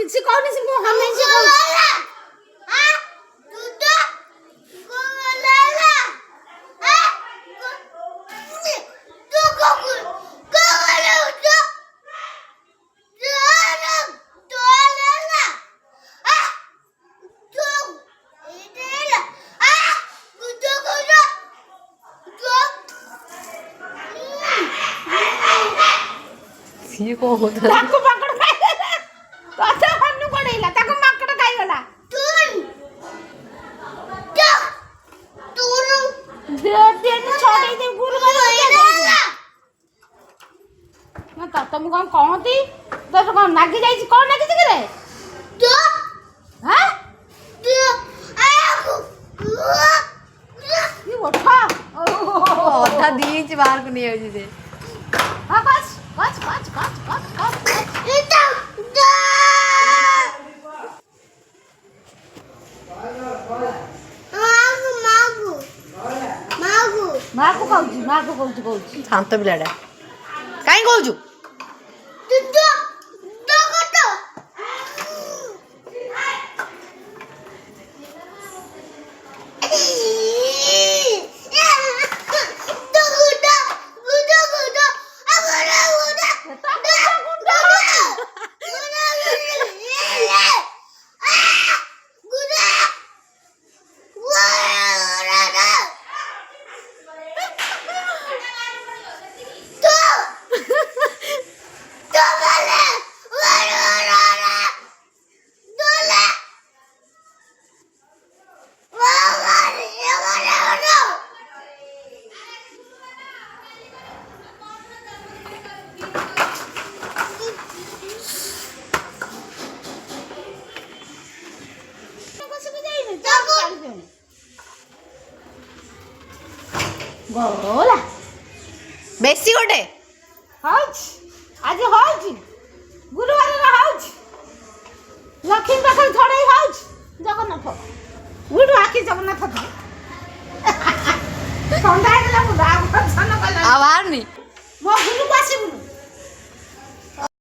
କିଛି କହୁନି ସେ ମୁଁ ହମେଇଛି କହୁଛି ସିଏ କଣ ହଉଥିଲା ତାକୁ ମାଙ୍କଡ ଖାଇଗଲା ତତେ ହନୁ କଣେଇଲା ତାକୁ ମାଙ୍କଡ ଖାଇଗଲା ତତେ ମୁଁ କଣ କହନ୍ତି ତୋର କଣ ନାଗି ଯାଇଛି କଣ ନାଗିଛି କି ରେ ଅଧା ଦି ଇଞ୍ଚ ବାହାରକୁ ନେଇଯାଉଛି ସେ ମାକୁ କହୁଛି ଶାନ୍ତ ପିଲାଟା କାହିଁ କହୁଛୁ ଗଲା ବେଶୀ ଗୋଟେ ହଉଛି ଆଜି ହଉଛି ଗୁରୁବାରରେ ହଉଛି ଲକ୍ଷ୍ମୀ ପାଖରେ ଝଡେଇ ହଉଛି ଜଗନ୍ନାଥ ଉଠୁ ଆଖି ଜଗନ୍ନାଥ ଥଣ୍ଡା ହେଇଗଲା ମୁଁ ଆଉ ବାହାରୁନି ମୋ ଘରକୁ ଆସିବୁନି